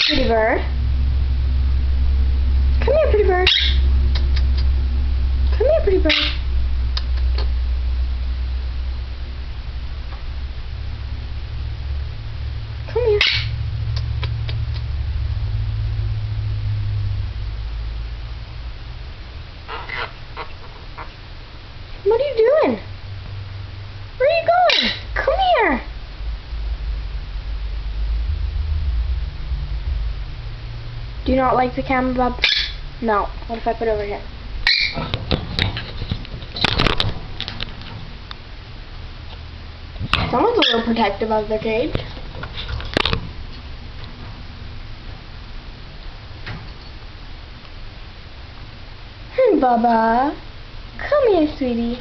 pretty bird. Come here, pretty bird. Come here, pretty bird. Come here. What are you doing? Where are you going? Come here. Do you not like the camera, Bob? No. What if I put it over here? Someone's a little protective of their cage. Bubba. Come here, sweetie.